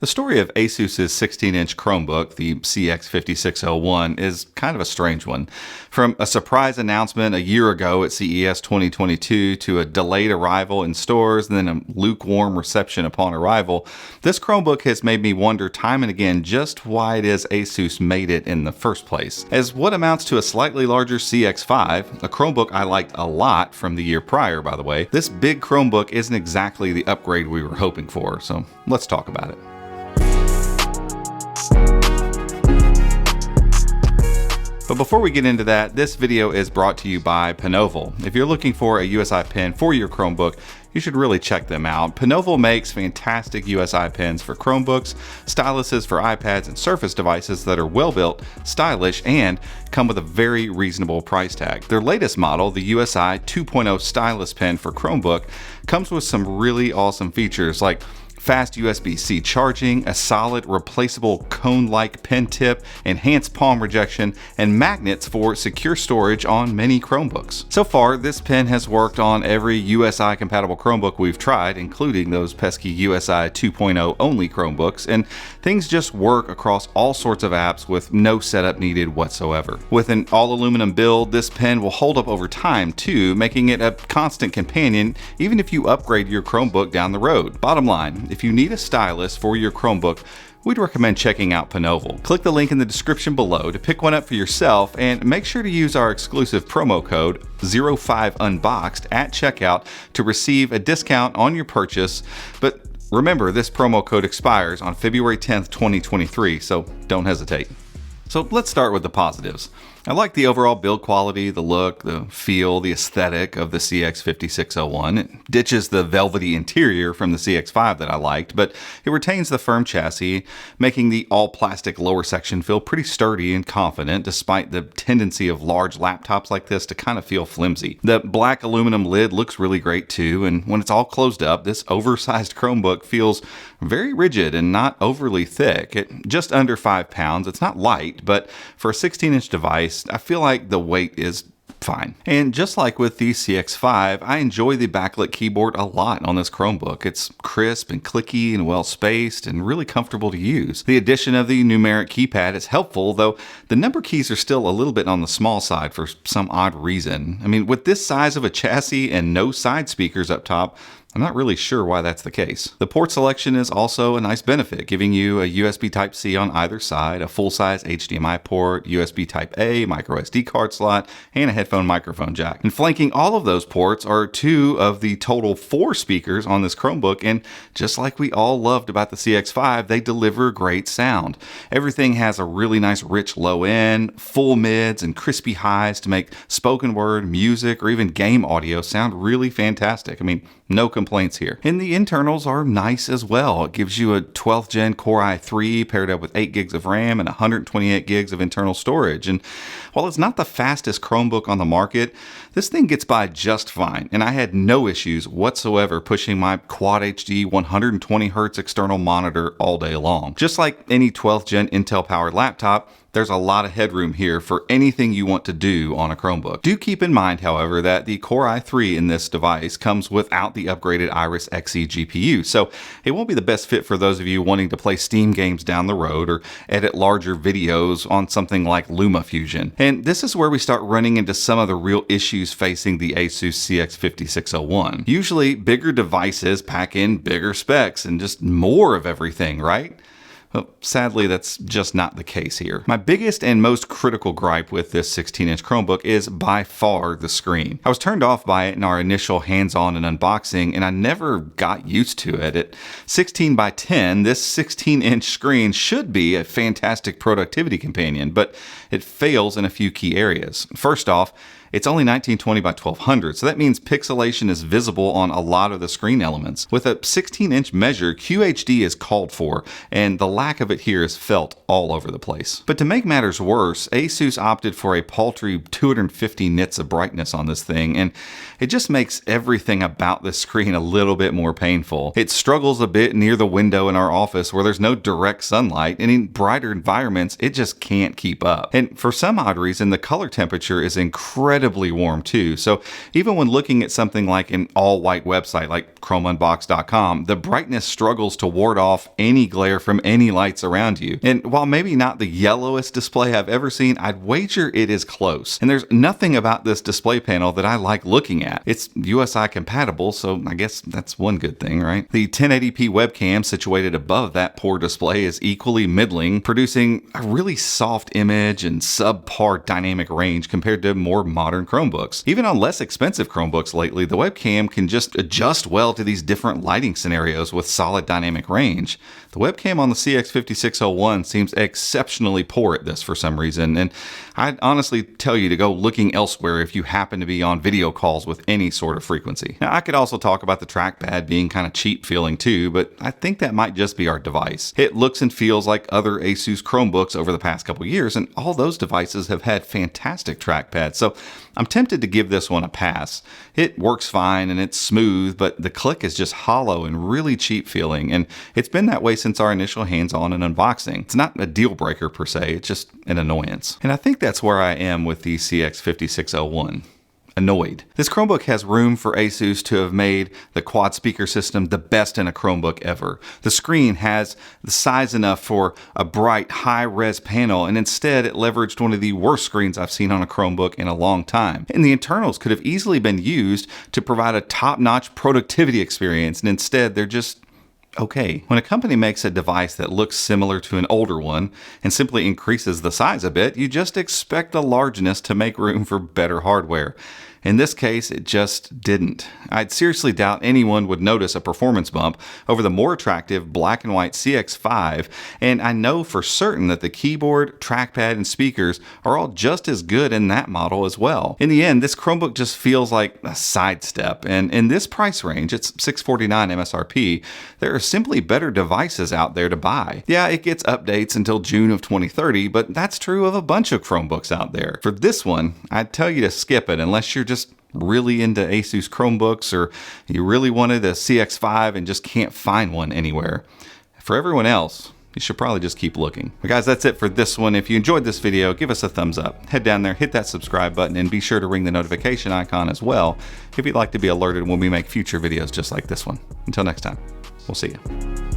The story of ASUS's 16-inch Chromebook, the CX5601, is kind of a strange one. From a surprise announcement a year ago at CES 2022 to a delayed arrival in stores and then a lukewarm reception upon arrival, this Chromebook has made me wonder time and again just why it is ASUS made it in the first place. As what amounts to a slightly larger CX5, a Chromebook I liked a lot from the year prior, by the way, this big Chromebook isn't exactly the upgrade we were hoping for, so let's talk about it. But before we get into that, this video is brought to you by Penoval. If you're looking for a USI pen for your Chromebook, you should really check them out. Penoval makes fantastic USI pens for Chromebooks, styluses for iPads and Surface devices that are well built, stylish, and come with a very reasonable price tag. Their latest model, the USI 2.0 stylus pen for Chromebook, comes with some really awesome features like fast USB-C charging, a solid replaceable cone-like pen tip, enhanced palm rejection, and magnets for secure storage on many Chromebooks. So far, this pen has worked on every USI-compatible Chromebook we've tried, including those pesky USI 2.0 only Chromebooks, and things just work across all sorts of apps with no setup needed whatsoever. With an all-aluminum build, this pen will hold up over time too, making it a constant companion even if you upgrade your Chromebook down the road. Bottom line, if you need a stylus for your Chromebook, we'd recommend checking out Penoval. Click the link in the description below to pick one up for yourself, and make sure to use our exclusive promo code 05unboxed at checkout to receive a discount on your purchase. But remember, this promo code expires on February 10th, 2023, so don't hesitate. So let's start with the positives. I like the overall build quality, the look, the feel, the aesthetic of the CX5601. It ditches the velvety interior from the CX5 that I liked, but it retains the firm chassis, making the all-plastic lower section feel pretty sturdy and confident, despite the tendency of large laptops like this to kind of feel flimsy. The black aluminum lid looks really great too, and when it's all closed up, this oversized Chromebook feels very rigid and not overly thick. At just under 5 pounds, it's not light, but for a 16-inch device, I feel like the weight is fine. And just like with the CX5, I enjoy the backlit keyboard a lot on this Chromebook. It's crisp and clicky and well spaced and really comfortable to use. The addition of the numeric keypad is helpful, though the number keys are still a little bit on the small side for some odd reason. I mean, with this size of a chassis and no side speakers up top, I'm not really sure why that's the case. The port selection is also a nice benefit, giving you a USB Type-C on either side, a full-size HDMI port, USB Type-A, microSD card slot, and a headphone microphone jack. And flanking all of those ports are 2 of the total 4 speakers on this Chromebook, and just like we all loved about the CX5, they deliver great sound. Everything has a really nice rich low end, full mids, and crispy highs to make spoken word, music, or even game audio sound really fantastic. I mean, no complaints here. And the internals are nice as well. It gives you a 12th gen Core i3 paired up with 8 gigs of RAM and 128 gigs of internal storage. And while it's not the fastest Chromebook on the market, this thing gets by just fine. And I had no issues whatsoever pushing my Quad HD 120Hz external monitor all day long. Just like any 12th gen Intel powered laptop, there's a lot of headroom here for anything you want to do on a Chromebook. Do keep in mind, however, that the Core i3 in this device comes without the upgraded Iris Xe GPU, so it won't be the best fit for those of you wanting to play Steam games down the road or edit larger videos on something like LumaFusion. And this is where we start running into some of the real issues facing the ASUS CX5601. Usually, bigger devices pack in bigger specs and just more of everything, right? Well, sadly, that's just not the case here. My biggest and most critical gripe with this 16-inch Chromebook is by far the screen. I was turned off by it in our initial hands-on and unboxing, and I never got used to it. At 16 by 10, this 16-inch screen should be a fantastic productivity companion, but it fails in a few key areas. First off, it's only 1920 by 1200, so that means pixelation is visible on a lot of the screen elements. With a 16-inch measure, QHD is called for, and the lack of it here is felt all over the place. But to make matters worse, ASUS opted for a paltry 250 nits of brightness on this thing, and it just makes everything about this screen a little bit more painful. It struggles a bit near the window in our office where there's no direct sunlight, and in brighter environments, it just can't keep up. And for some odd reason, the color temperature is incredibly incredibly warm too. So even when looking at something like an all-white website like chromeunbox.com, the brightness struggles to ward off any glare from any lights around you. And while maybe not the yellowest display I've ever seen, I'd wager it is close. And there's nothing about this display panel that I like looking at. It's USI compatible, so I guess that's one good thing, right? The 1080p webcam situated above that poor display is equally middling, producing a really soft image and subpar dynamic range compared to more modern Chromebooks. Even on less expensive Chromebooks lately, the webcam can just adjust well to these different lighting scenarios with solid dynamic range. The webcam on the CX5601 seems exceptionally poor at this for some reason, and I'd honestly tell you to go looking elsewhere if you happen to be on video calls with any sort of frequency. Now, I could also talk about the trackpad being kind of cheap feeling too, but I think that might just be our device. It looks and feels like other ASUS Chromebooks over the past couple years, and all those devices have had fantastic trackpads, so I'm tempted to give this one a pass. It works fine and it's smooth, but the click is just hollow and really cheap feeling, and it's been that way since our initial hands-on and unboxing. It's not a deal breaker per se, it's just an annoyance. And I think that's where I am with the CX5601. Annoyed. This Chromebook has room for ASUS to have made the quad speaker system the best in a Chromebook ever. The screen has the size enough for a bright, high-res panel, and instead it leveraged one of the worst screens I've seen on a Chromebook in a long time. And the internals could have easily been used to provide a top-notch productivity experience, and instead they're just okay. When a company makes a device that looks similar to an older one and simply increases the size a bit, you just expect the largeness to make room for better hardware. In this case, it just didn't. I'd seriously doubt anyone would notice a performance bump over the more attractive black and white CX5, and I know for certain that the keyboard, trackpad, and speakers are all just as good in that model as well. In the end, this Chromebook just feels like a sidestep, and in this price range, it's $649 MSRP, there are simply better devices out there to buy. Yeah, it gets updates until June of 2030, but that's true of a bunch of Chromebooks out there. For this one, I'd tell you to skip it unless you're just really into ASUS Chromebooks or you really wanted a CX5 and just can't find one anywhere. For everyone else, you should probably just keep looking. But guys, that's it for this one. If you enjoyed this video, give us a thumbs up. Head down there, hit that subscribe button, and be sure to ring the notification icon as well if you'd like to be alerted when we make future videos just like this one. Until next time, we'll see you.